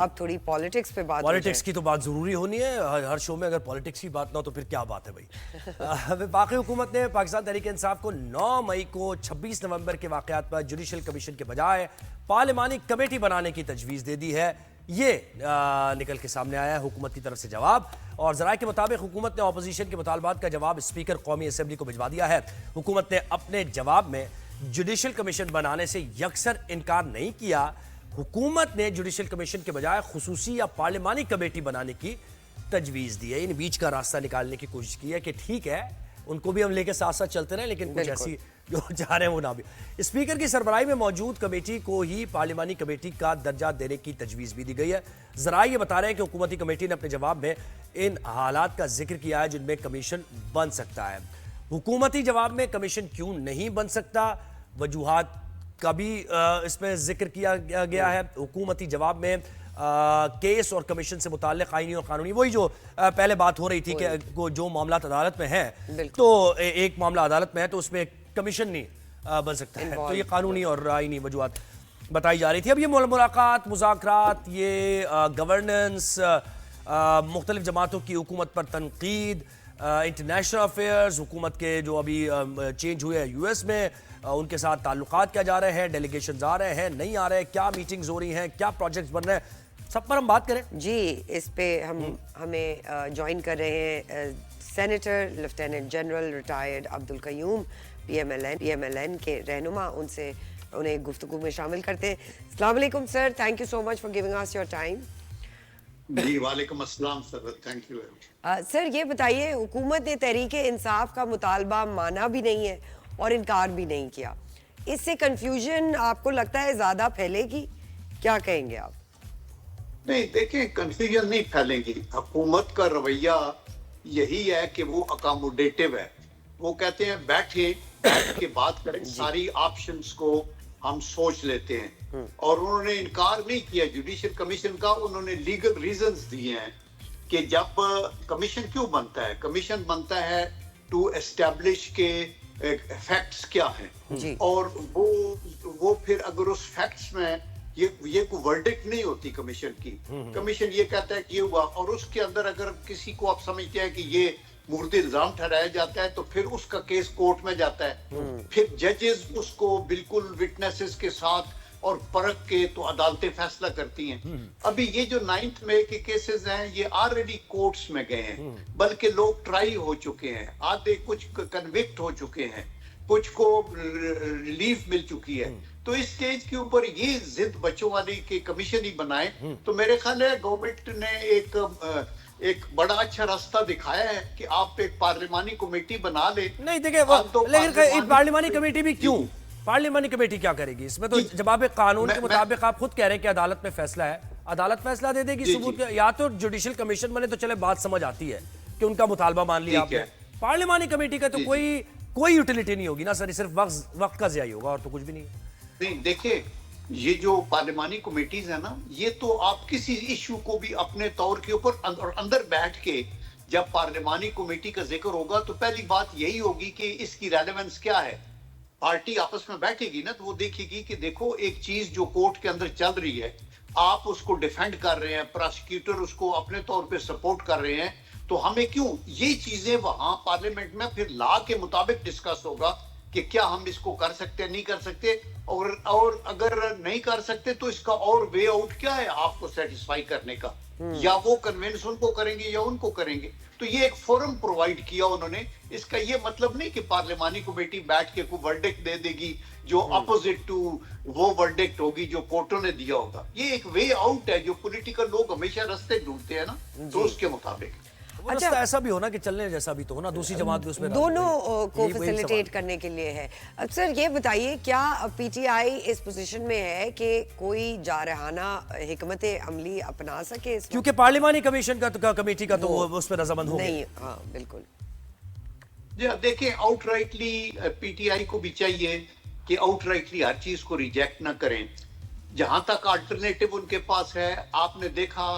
اب تھوڑی پالیٹکس پہ بات پالیٹکس کی تو بات ضروری ہونی ہے ہر شو میں. اگر پالیٹکس کی بات نہ ہو تو پھر کیا بات ہے بھائی. باقی حکومت نے پاکستان تحریک انصاف کو 9 مئی کو 26 نومبر کے واقعات پر جوڈیشل کمیشن کے بجائے پارلیمانی کمیٹی بنانے کی تجویز دے دی ہے. یہ نکل کے سامنے آیا ہے حکومت کی طرف سے جواب. اور ذرائع کے مطابق حکومت نے اپوزیشن کے مطالبات کا جواب اسپیکر قومی اسمبلی کو بھجوا دیا ہے. حکومت نے اپنے جواب میں جوڈیشل کمیشن بنانے سے یکسر انکار نہیں کیا. حکومت نے جوڈیشل کمیشن کے بجائے خصوصی یا پارلیمانی کمیٹی بنانے کی تجویز دی ہے. ان بیچ کا راستہ نکالنے کی کوشش کی ہے کہ ٹھیک ہے ان کو بھی ہم لے کے ساتھ ساتھ چلتے رہیں لیکن کچھ ایسی جو چاہ رہے ہیں وہ نہ بھی. اسپیکر کی سربراہی میں موجود کمیٹی کو ہی پارلیمانی کمیٹی کا درجہ دینے کی تجویز بھی دی گئی ہے. ذرائع یہ بتا رہے ہیں کہ حکومتی کمیٹی نے اپنے جواب میں ان حالات کا ذکر کیا ہے جن میں کمیشن بن سکتا ہے. حکومتی جواب میں کمیشن کیوں نہیں بن سکتا وجوہات کا بھی اس میں ذکر کیا گیا ہے. حکومتی جواب میں کیس اور کمیشن سے متعلق آئینی اور قانونی وہی جو پہلے بات ہو رہی تھی کہ جو معاملات عدالت میں ہیں تو ایک معاملہ عدالت میں ہے تو اس میں کمیشن نہیں بن سکتا ہے. تو یہ قانونی اور آئینی وجوہات بتائی جا رہی تھی. اب یہ ملاقات مذاکرات یہ گورننس مختلف جماعتوں کی حکومت پر تنقید انٹرنیشنل افیئرز حکومت کے جو ابھی چینج ہوئے ہیں یو ایس میں ان کے ساتھ تعلقات کیا جا رہے ہیں ڈیلیگیشنز آ رہے ہیں نہیں آ رہے کیا میٹنگز ہو رہی ہیں کیا پروجیکٹس بن رہے ہیں سب پر ہم بات کریں. جی اس پہ ہمیں جوائن کر رہے ہیں senator lieutenant general retired Abdul Qayyum P M L N کے رہنما. ان سے انہیں گفتگو میں شامل کرتے ہیں. السلام علیکم sir, thank you so much for giving us your time. جی وعلیکم السلام سر, تھینک یو. سر یہ بتائیے حکومت نے تحریک انصاف کا مطالبہ مانا بھی نہیں ہے اور انکار بھی نہیں کیا. اس سے کنفیوژن آپ کو لگتا ہے زیادہ پھیلے گی, کیا کہیں گے آپ؟ نہیں دیکھیں کنفیوژن نہیں پھیلیں گی. حکومت کا رویہ یہی ہے کہ وہ اکاموڈیٹو ہے. وہ کہتے ہیں بیٹھ کے بات کریں ساری آپشنز کو ہم سوچ لیتے ہیں. اور انہوں نے انکار نہیں کیا جوڈیشل کمیشن کا. انہوں نے لیگل ریزنز دیے ہیں کہ جب کمیشن کیوں بنتا ہے. کمیشن بنتا ہے ٹو اسٹیبلش کے فیکٹس کیا ہیں اور وہ پھر اگر اس فیکٹس میں یہ کوئی ورڈکٹ نہیں ہوتی کمیشن کی. کمیشن یہ کہتا ہے کہ یہ ہوا اور اس کے اندر اگر کسی کو آپ سمجھتے ہیں کہ یہ مورد الزام ٹھہرایا جاتا ہے تو پھر اس کا کیس کورٹ میں جاتا ہے. پھر ججز اس کو بالکل وٹنسز کے ساتھ اور پرکھ کے تو عدالتیں فیصلہ کرتی ہیں. ابھی یہ جو 9 مئی کے کیسز ہیں یہ آلریڈی کورٹس میں گئے ہیں بلکہ لوگ ٹرائی ہو چکے ہیں. آدھے کچھ کنوکٹ ہو چکے ہیں, کچھ کو ریلیف مل چکی ہے. تو اس سٹیج کے اوپر یہ ضد بچوں والی کہ کمیشن ہی بنائے تو میرے خیال ہے گورنمنٹ نے ایک بڑا اچھا راستہ دکھایا ہے کہ آپ ایک پارلیمانی کمیٹی بنا لیں. نہیں دیکھیں لیکن پارلیمانی کمیٹی بھی کیوں, پارلیمانی کمیٹی کیا کرے گی اس میں؟ تو جواب قانون کے مطابق آپ خود کہہ رہے ہیں کہ عدالت میں فیصلہ ہے, عدالت فیصلہ دے دے گی ثبوت یا تو جوڈیشل کمیشن بنے تو چلے بات سمجھ آتی ہے کہ ان کا مطالبہ مان لیا آپ نے. پارلیمانی کمیٹی کا تو کوئی یوٹیلیٹی نہیں ہوگی نا سر, صرف وقت کا ضیاع ہوگا اور تو کچھ بھی نہیں. نہیں دیکھیں یہ جو پارلیمانی کمیٹیز ہیں نا یہ تو آپ کسی ایشو کو بھی اپنے طور کے اوپر اندر بیٹھ کے جب پارلیمانی کمیٹی کا ذکر ہوگا تو پہلی بات یہی ہوگی کہ اس کی ریلیونس کیا ہے. پارٹی آپس میں بیٹھے گی نا تو وہ دیکھے گی کہ دیکھو ایک چیز جو کورٹ کے اندر چل رہی ہے آپ اس کو ڈیفینڈ کر رہے ہیں, پراسیکیوٹر اس کو اپنے طور پہ سپورٹ کر رہے ہیں تو ہمیں کیوں. یہ چیزیں وہاں پارلیمنٹ میں پھر لا کے مطابق ڈسکس ہوگا کہ کیا ہم اس کو کر سکتے ہیں نہیں کر سکتے اور اگر نہیں کر سکتے تو اس کا اور وے آؤٹ کیا ہے آپ کو سیٹسفائی کرنے کا. یا وہ کنونس ان کو کریں گے یا ان کو کریں گے. تو یہ ایک فورم پرووائڈ کیا انہوں نے. اس کا یہ مطلب نہیں کہ پارلیمانی کمیٹی بیٹھ کے کوئی ورڈکٹ دے دے گی جو اپوزٹ ٹو وہ ورڈکٹ ہوگی جو کورٹوں نے دیا ہوگا. یہ ایک وے آؤٹ ہے جو پولیٹیکل لوگ ہمیشہ رستے ڈھونڈتے ہیں نا تو اس کے مطابق اچھا ایسا بھی ہونا کہ چلنے جیسا بھی تو ہونا, دوسری جماعت بھی اس میں دونوں کو فیسیلیٹیٹ کرنے کے لیے ہے. سر یہ بتائیے کیا P T I us position میں ہے کہ کوئی جارحانہ حکمت عملی اپنا سکے کیونکہ پارلیمانی کمیشن کا کمیٹی کا تو اس پہ رضامند ہو نہیں؟ ہاں بالکل. جی دیکھیں out rightly P T I کو بھی چاہیے کہ آؤٹ رائٹلی ہر چیز کو ریجیکٹ نہ کریں. جہاں تک آلٹرنیٹو ان کے پاس ہے آپ نے دیکھا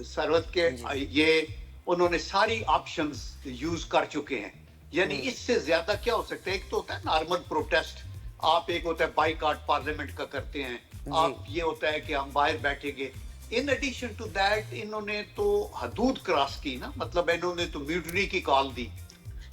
سرحد کے یہ انہوں نے ساری آپشنز یوز کر چکے ہیں. یعنی اس سے زیادہ کیا ہو سکتا ہے؟ ایک تو ہوتا ہے نارمل پروٹیسٹ, آپ ایک ہوتا ہے بائیکاٹ پارلیمنٹ کا کرتے ہیں, آپ یہ ہوتا ہے کہ ہم باہر بیٹھیں گے. इन एडिशन टू दैट इन्होंने तो हदूद क्रॉस की ना, मतलब इन्होंने तो म्यूटनी की कॉल दी,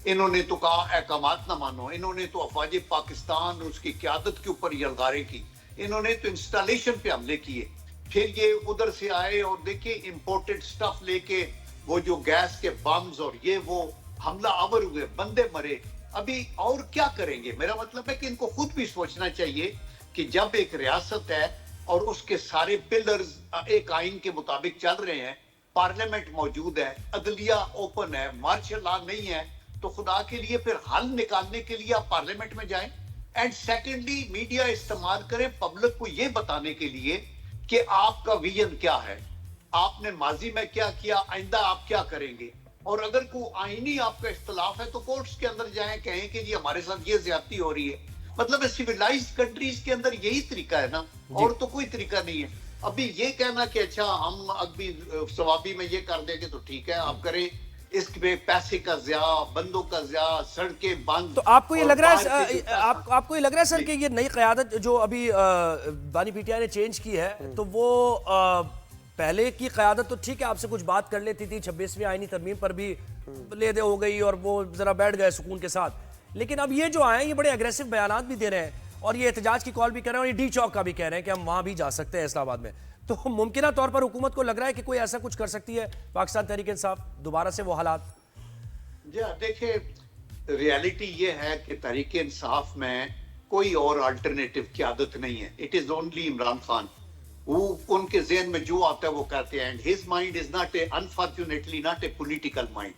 इन्होंने तो कहा अहकामात ना मानो, इन्होंने तो अफवाज पाकिस्तान उसकी क़यादत के ऊपर यलगारें की, इन्होंने तो इंस्टॉलेशन पे हमले किए, फिर ये उधर से आए और देखिए इंपोर्टेड स्टफ लेके वो जो गैस के बम्स और ये वो हमला आवर हुए, बंदे मरे। अभी और क्या करेंगे? मेरा मतलब है कि इनको खुद भी सोचना चाहिए कि जब एक रियासत है और उसके सारे पिलर्स एक आइन के मुताबिक चल रहे हैं, पार्लियामेंट मौजूद है, अदलिया ओपन है, मार्शल लॉ नहीं है, तो खुदा के लिए फिर हल निकालने के लिए आप पार्लियामेंट में जाएं। एंड सेकेंडली मीडिया इस्तेमाल करें पब्लिक को ये बताने के लिए कि आपका विजन क्या है, आपने माजी में क्या किया, आइंदा आप क्या करेंगे। और अगर कोई आईनी आपका इख्तलाफ है तो कोर्ट्स के अंदर जाएं, कहें कि जी हमारे साथ ये ज्यादती हो रही है। मतलब सिविलाइज्ड कंट्रीज के अंदर यही तरीका है ना, और तो कोई तरीका नहीं है। अभी ये कहना कि अच्छा हम अभी सवाबी में ये कर देंगे तो ठीक है, आप करें, इसमें पैसे का ज़िया, बंदों का ज़िया, सड़कें बंद। तो आपको ये लग रहा है आपको ये लग रहा है सर कि ये नई क़यादत जो अभी बानी पीटीआई ने चेंज की है, तो वो पहले की क़यादत तो ठीक है, आपसे कुछ बात कर लेती थी, 26वीं आईनी तरमीम पर भी ले दे हो गई और वो जरा बैठ गए सुकून के साथ, लेकिन अब ये जो आए हैं ये बड़े अग्रेसिव बयानात भी दे रहे हैं और ये एहतजाज की कॉल भी कर रहे हैं और ये डी चौक का भी कह रहे हैं कि हम वहाँ भी जा सकते हैं इस्लामाबाद में। तो मुमकिन तौर पर हुकूमत को लग रहा है कि कोई ऐसा कुछ कर सकती है पाकिस्तान तहरीक इंसाफ दोबारा से वो हालात? जी देखिए, रियलिटी ये है कि तहरीक इंसाफ में कोई और अल्टरनेटिव क़यादत नहीं है। It is only Imran Khan. वो उनके ज़हन में जो आता है वो करते हैं, and his mind is not a, unfortunately not a political mind,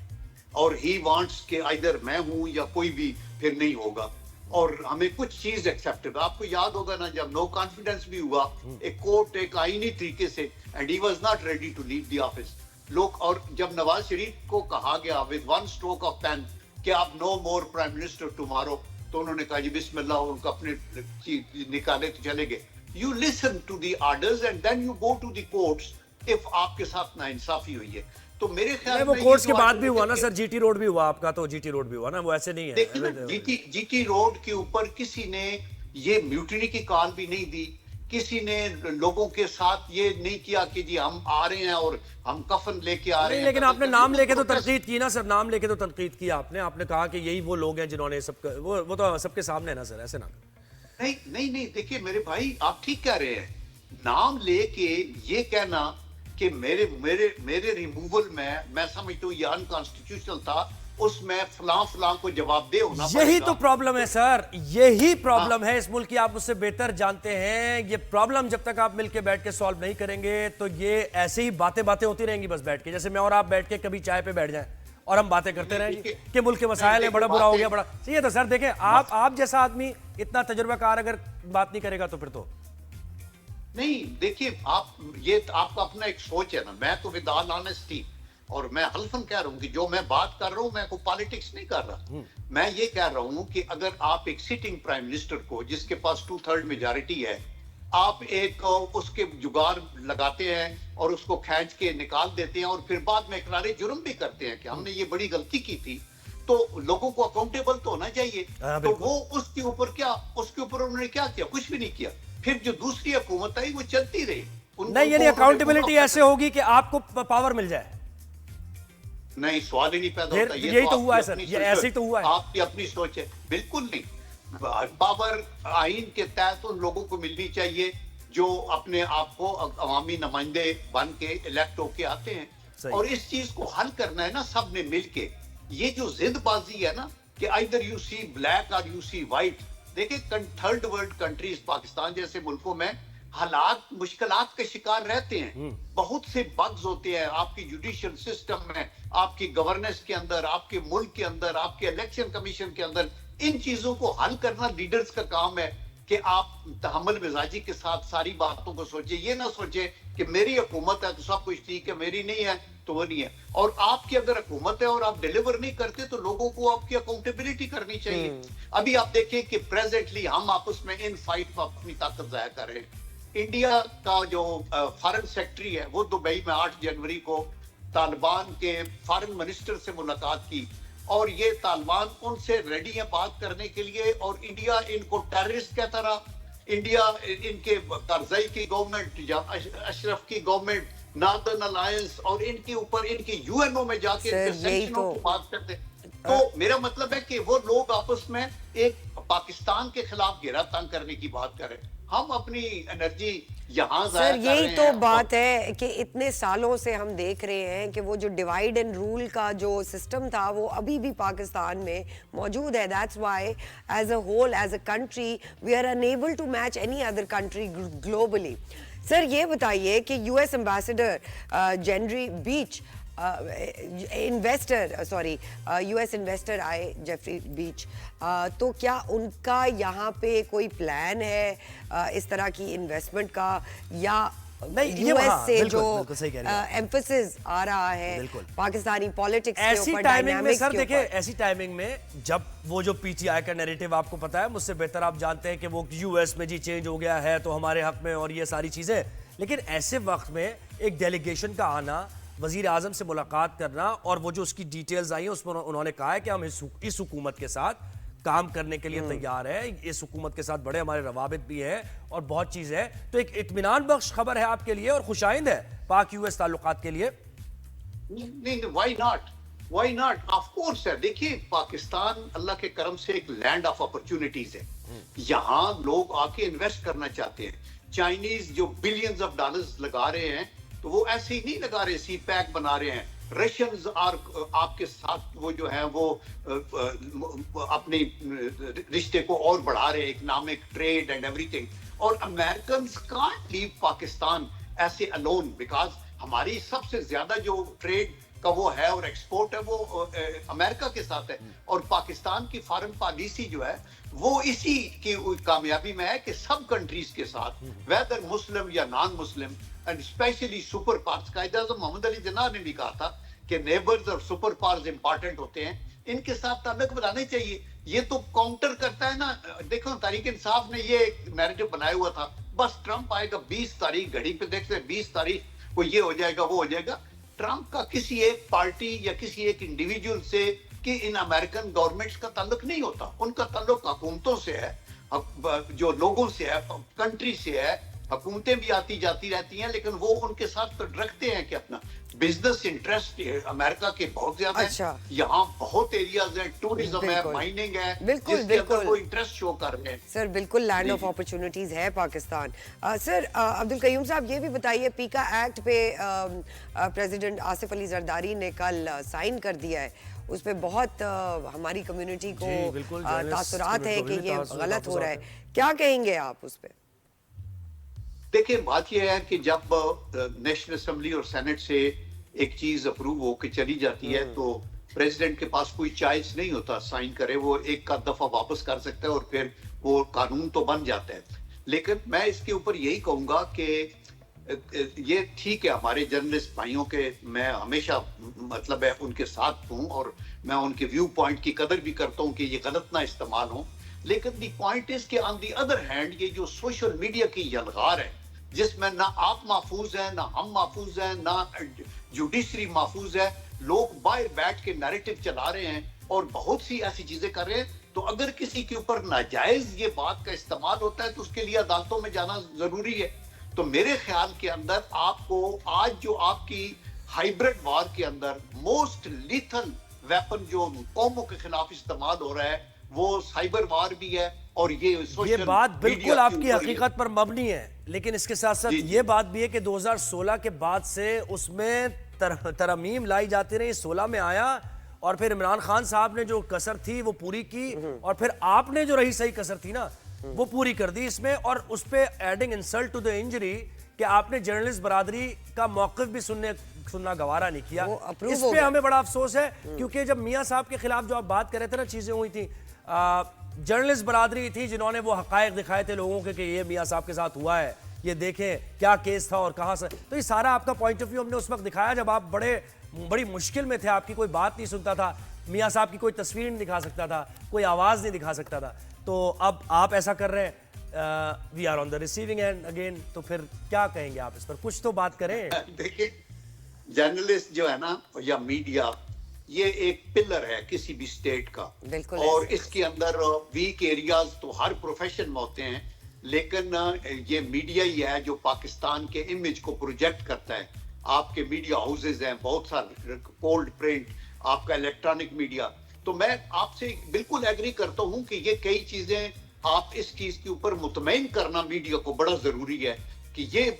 और ही वांट्स कि आइदर मैं हूं या कोई भी फिर नहीं होगा। और हमें कुछ चीज एक्सेप्टेबल, आपको याद होगा ना जब नो कॉन्फिडेंस भी हुआ, एक कोर्ट एक आईनी तरीके से, and he was not ready to leave the office लोग, और जब नवाज शरीफ को कहा गया with one stroke of pen कि आप no more prime minister tomorrow, तो उन्होंने कहा जी बिस्मिल्लाह, उनको अपने निकाले तो चले गए। You listen to the orders and then you go to the courts if आपके साथ नाइंसाफी हुई है। तो मेरे ख्याल में वो कोर्ट्स के बाद भी हुआ ना सर, जीटी रोड भी हुआ आपका, तो जीटी रोड भी हुआ ना, वो ऐसे नहीं है। जीटी रोड के ऊपर किसी ने ये म्यूटिनी की कॉल भी नहीं दी, किसी ने लोगों के साथ ये नहीं किया कि जी हम आ रहे हैं और हम कफन लेके आ रहे हैं। लेकिन आपने नाम लेके तो तनकीद की ना सर, नाम लेके तो तनकीद की आपने कहा कि यही वो लोग हैं जिन्होंने सब, वो तो सबके सामने है ना सर, ऐसे ना। नहीं, देखिए मेरे भाई आप ठीक कह रहे हैं, नाम लेके ये कहना कि मेरे रिमूवल में मैं समझता हूँ ये अनकॉन्स्टिट्यूशनल था, उसमें फलां को जवाब दे होना पड़ेगा। यही तो प्रॉब्लम है सर, यही प्रॉब्लम है इस मुल्क की, आप उससे बेहतर जानते हैं। ये प्रॉब्लम जब तक आप मिलके बैठ के सॉल्व नहीं करेंगे तो ये ऐसे ही बातें होती रहेंगी बस बैठ के, जैसे मैं और आप बैठ के कभी चाय पे बैठ जाएं और हम बातें करते रहेंगे कि मुल्क के मसाइल है, बड़ा बुरा हो गया, बड़ा सही है। तो सर देखें, आप जैसा आदमी इतना तजुर्बाकार अगर बात नहीं करेगा तो फिर तो नहीं। देखिए आप, ये आपका अपना एक सोच है ना, मैं तो विद ऑल ऑनेस्टी और मैं हल्फन कह रहा हूँ कि जो मैं बात कर रहा हूँ मैं कोई पॉलिटिक्स नहीं कर रहा, मैं ये कह रहा हूँ कि अगर आप एक सिटिंग प्राइम मिनिस्टर को जिसके पास 2/3 मेजॉरिटी है, आप एक उसके जुगाड़ लगाते हैं और उसको खींच के निकाल देते हैं और फिर बाद में इकरार जुर्म भी करते हैं कि हमने ये बड़ी गलती की थी, तो लोगों को अकाउंटेबल तो होना चाहिए। तो वो उसके ऊपर उन्होंने क्या किया? कुछ भी नहीं किया। फिर जो दूसरी हुकूमत आई वो चलती रही। नहीं, यानी अकाउंटेबिलिटी ऐसे होगी कि आपको पावर मिल जाए? नहीं, सवाल ही नहीं पैदा होता। यही तो हुआ है सर, ये ऐसे ही तो हुआ है। आपकी अपनी सोच है, बिल्कुल नहीं। पावर आइन के तहत उन लोगों को मिलनी चाहिए जो अपने आप को अवामी नुमाइंदे बन के इलेक्ट होके आते हैं, और इस चीज को हल करना है ना सब ने मिलके। ये जो जिदबाजी है ना कि आइदर यू सी ब्लैक और यू सी व्हाइट, देखिए थर्ड वर्ल्ड कंट्रीज पाकिस्तान जैसे मुल्कों में हालात मुश्किलात के शिकार रहते हैं, बहुत से बग्स होते हैं आपकी जुडिशियल सिस्टम में, आपकी गवर्नेंस के अंदर, आपके मुल्क के अंदर, आपके इलेक्शन कमीशन के अंदर। इन चीजों को हल करना लीडर्स का काम है कि आप तहम्मुल मिजाजी के साथ सारी बातों को सोचे। ये ना सोचे कि मेरी हुकूमत है तो सब कुछ ठीक है, मेरी नहीं है तो वो नहीं है। और आपकी अगर हुकूमत है और आप डिलीवर नहीं करते तो लोगों को आपकी अकाउंटेबिलिटी करनी चाहिए। अभी आप देखिए कि प्रेजेंटली हम आपस में इन फाइट में अपनी ताकत जाया कर रहे हैं। इंडिया का जो फॉरेन सेक्रेटरी है वो दुबई में 8 जनवरी को तालिबान के फॉरेन मिनिस्टर से मुलाकात की, और ये तालिबान उनसे रेडी है बात करने के लिए, और इंडिया इनको टेररिस्ट कहता रहा, इंडिया इनके करजई की गवर्नमेंट या अशरफ की गवर्नमेंट नॉर्दर्न अलायंस और इनके ऊपर इनकी यूएनओ में जाके सर, इनके यही सैंक्शनों तो- की बात करते हैं। तो मेरा मतलब है कि वो लोग आपस में एक पाकिस्तान के खिलाफ घेरा तंग करने की बात करें, हम अपनी एनर्जी यहाँ जाया सर कर यही रहे तो हैं। बात है कि इतने सालों से हम देख रहे हैं कि वो जो डिवाइड एंड रूल का जो सिस्टम था वो अभी भी पाकिस्तान में मौजूद है। That's why as a whole as a country we are unable to match any other country globally. Sir ये बताइए कि US ambassador Jeffrey beach US investor आए जेफरी बीच, तो क्या उनका यहाँ पे कोई प्लान है इस तरह की इन्वेस्टमेंट का, या नहीं, ये यूएस हाँ, से बिल्कुल, जो बिल्कुल सही कह रहे हैं आप। एम्फेसिस आ रहा है बिल्कुल। पाकिस्तानी पॉलिटिक्स के ऐसी ऊपर, टाइमिंग में डायनामिक्स सर के देखिए, ऊपर? ऐसी टाइमिंग में जब वो जो पीटीआई का नैरेटिव आपको पता है, मुझसे बेहतर आप जानते हैं कि वो यूएस में जी चेंज हो गया है तो हमारे हक में और ये सारी चीजें, लेकिन ऐसे वक्त में एक डेलीगेशन का आना, वजीर आजम से मुलाकात करना और वो जो उसकी डिटेल्स आई हैं उसमें उन्होंने कहा है कि हम इस हुकूमत के साथ काम करने के लिए तैयार है, इस हुकूमत के साथ बड़े हमारे रवाबित भी है और बहुत चीज है, तो एक इत्मीनान बख्श खबर है आपके लिए और खुशाइंद है पाक यूएस ताल्लुकात के लिए। नहीं, व्हाई नॉट ऑफ कोर्स है। देखिए पाकिस्तान अल्लाह के करम से एक लैंड ऑफ अपॉर्चुनिटीज है, यहाँ लोग आके इन्वेस्ट करना चाहते हैं। चाइनीज जो बिलियंस ऑफ डॉलर्स लगा रहे हैं तो वो ऐसे ही नहीं लगा रहे, सी पैक बना रहे हैं। रशियंस और आपके साथ वो जो है वो अपने रिश्ते को और बढ़ा रहे हैं, इकोनॉमिक ट्रेड एंड एवरीथिंग। और अमेरिकन कांट लीव पाकिस्तान ऐसे अलोन, बिकॉज हमारी सबसे ज्यादा जो ट्रेड का वो है और एक्सपोर्ट है वो अमेरिका के साथ है। और पाकिस्तान की फॉरेन पॉलिसी जो है वो इसी की कामयाबी में है कि सब कंट्रीज के साथ, वेदर मुस्लिम या non Muslim, and specially super powers, कायदा मोहम्मद अली जिन्ना ने भी कहा था कि नेबर्स और सुपर पावर्स इंपॉर्टेंट होते हैं, इनके साथ ताल्लुक बनाने चाहिए। ये तो काउंटर करता है ना। देखो तहरीक इंसाफ ने ये नैरेटिव बनाया हुआ था, बस ट्रंप आएगा 20 तारीख, घड़ी पे देखते हैं 20 तारीख को ये हो जाएगा वो हो जाएगा। ट्रंप का किसी एक पार्टी या किसी एक इंडिविजुअल से कि इन अमेरिकन गवर्नमेंट्स का ताल्लुक नहीं होता, उनका ताल्लुक हुकूमतों से है, जो लोगों से है, कंट्री से है। हुकूमतें भी आती जाती रहती हैं, लेकिन वो उनके साथ तो रखते हैं कि अपना बिजनेस इंटरेस्ट अमेरिका के बहुत ज्यादा अच्छा। है। यहाँ बहुत एरियाज है, टूरिज्म है, बिल्कुल। माइनिंग है, बिल्कुल, जिसके अंदर बिल्कुल। वो इंटरेस्ट शो कर रहे हैं। सर बिल्कुल लैंड जी, ऑफ जी। अपॉर्चुनिटीज है पाकिस्तान। सर अब्दुल कयूम साहब ये भी बताइए, पीका एक्ट पे प्रेसिडेंट आसिफ अली जरदारी ने कल साइन कर दिया है, उस पे बहुत हमारी कम्युनिटी को जी, बिल्कुल, journalist तासुरात है कि community ये तासुरात गलत हो रहा है, है। क्या कहेंगे आप उस पे? देखिए बात यह है कि जब नेशनल असेंबली और सेनेट से एक चीज अप्रूव होकर चली जाती है तो प्रेसिडेंट के पास कोई चॉइस नहीं होता, साइन करे, वो एक का दफा वापस कर सकता है और फिर वो कानून तो बन जाता है। लेकिन मैं इसके ऊपर यही कहूंगा कि ये ठीक है, हमारे जर्नलिस्ट भाइयों के मैं हमेशा मतलब है उनके साथ हूं और मैं उनके व्यू पॉइंट की कदर भी करता हूं कि ये गलत ना इस्तेमाल हो। लेकिन दी पॉइंट इज कि ऑन दी अदर हैंड ये जो सोशल मीडिया की यलगार है जिसमें ना आप महफूज हैं, ना हम महफूज हैं, ना जुडिशरी महफूज है, लोग बाहर बैठ के नैरेटिव चला रहे हैं और बहुत सी ऐसी चीजें कर रहे हैं। तो अगर किसी के ऊपर नाजायज ये बात का इस्तेमाल होता है तो उसके लिए अदालतों में जाना जरूरी है। तो मेरे ख्याल के अंदर आपको आज जो आपकी हाइब्रिड वार के अंदर मोस्ट लीथल वेपन जो कौमों के खिलाफ इस्तेमाल हो रहा है वो साइबर वार भी है। और ये बात बिल्कुल आपकी हकीकत पर मबनी है, लेकिन इसके साथ साथ ये बात भी है कि 2016 के बाद से उसमें तरमीम लाई जाती रही, 16 में आया और फिर इमरान खान साहब ने जो कसर थी वो पूरी की और फिर आपने जो रही सही कसर थी ना वो पूरी कर दी इसमें। और उस पे adding insult to the injury कि आपने जर्नलिस्ट बरादरी का मौक़िफ़ भी सुनना गवारा नहीं किया। इस पे हमें बड़ा अफसोस है क्योंकि जब मियां साहब के खिलाफ जो आप बात कर रहे थे ना, चीजें हुई थी, जर्नलिस्ट बरादरी थी जिन्होंने वो हकायक दिखाए थे लोगों के कि ये मियां साहब के साथ हुआ है, ये देखें क्या केस था और कहां से। तो ये सारा आपका पॉइंट ऑफ व्यू हमने उस वक्त दिखाया जब आप बड़ी मुश्किल में थे, आपकी कोई बात नहीं सुनता था, मियां साहब की कोई तस्वीर नहीं दिखा सकता था, कोई आवाज नहीं दिखा सकता था। तो अब आप ऐसा कर रहे हैं, we are on the receiving end again, तो फिर क्या कहेंगे आप इस पर? कुछ तो बात करें। देखिए जर्नलिस्ट जो है ना या मीडिया, ये एक पिलर है किसी भी स्टेट का। और इसके अंदर वीक एरियाज तो हर प्रोफेशन में होते हैं, لیکن یہ میڈیا ہی ہے جو پاکستان کے امیج کو پروجیکٹ کرتا ہے. آپ کے میڈیا ہاؤسز ہیں بہت سارے, کولڈ پرنٹ, آپ کا الیکٹرانک میڈیا. تو میں آپ سے بالکل ایگری کرتا ہوں کہ یہ کئی چیزیں آپ اس چیز کے اوپر مطمئن کرنا میڈیا کو بڑا ضروری ہے کہ یہ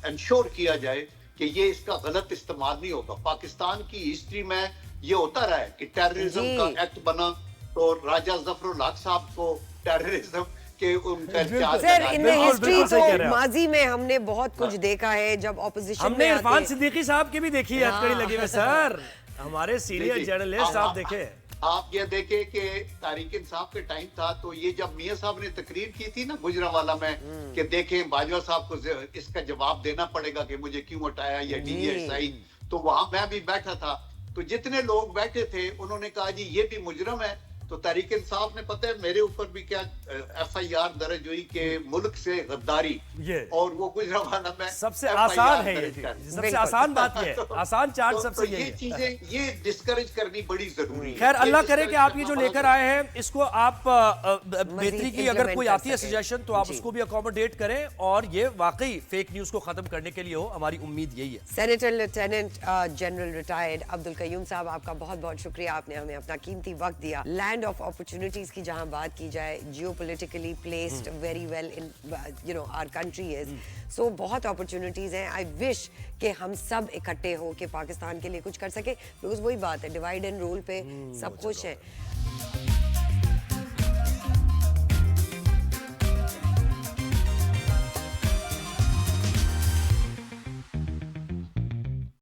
انشور کیا جائے کہ یہ اس کا غلط استعمال نہیں ہوگا. پاکستان کی ہسٹری میں یہ ہوتا رہا ہے کہ ٹیررزم کا ایکٹ بنا تو راجہ ظفر الحق صاحب کو ٹیررزم کے ان کا سر ان ہسٹری بالکل صحیح کہہ تو رہے ہیں آپ. ماضی میں ہم نے بہت کچھ دیکھا ہے جب اپوزیشن ہم میں نے آتے عرفان صدیقی صاحب کی بھی دیکھی ہے ہتکڑی لگی ہوئے سر, ہمارے سینئر جی. جرنلسٹ صاحب دیکھے. آپ یہ دیکھیں کہ تحریک انصاف کے ٹائم تھا تو یہ جب میاں صاحب نے تقریر کی تھی نا گجرانوالہ میں کہ دیکھیں باجوہ صاحب کو اس کا جواب دینا پڑے گا کہ مجھے کیوں ہٹایا یا ڈی ایس آئی, تو وہاں میں بھی بیٹھا تھا تو جتنے لوگ بیٹھے تھے انہوں نے کہا جی یہ بھی مجرم ہے. تو تحریک انصاف نے پتہ ہے میرے اوپر بھی کیا ایف آئی آر درج ہوئی کہ ملک سے غداری, اور وہ گجرانوالہ میں سب سے آسان ہے یہ, سب سے آسان بات یہ ہے, آسان چارج سب سے یہ یہ چیزیں یہ ڈسکریج کرنی بڑی ضروری ہے. خیر اللہ کرے کہ آپ یہ جو لے کر آئے ہیں اس کو آپ بہتری کی اگر کوئی آتی ہے سجیشن تو آپ اس کو بھی اکوموڈیٹ کریں اور یہ واقعی فیک نیوز کو ختم کرنے کے لیے ہو, ہماری امید یہی ہے. Senator lieutenant general retired Abdul Qayyum صاحب, آپ کا بہت بہت شکریہ, آپ نے ہمیں اپنا قیمتی وقت دیا. لینڈ آف اپرچونٹیز کی جہاں بات کی جائے, geopolitically placed very well in you know our country is, so بہت اپرچونیٹیز ہیں. آئی وش کہ ہم سب اکٹھے ہو کے پاکستان کے لیے کچھ کر سکے, بیکاز وہی بات ہے ڈیوائڈ اینڈ رول پہ سب خوش ہیں.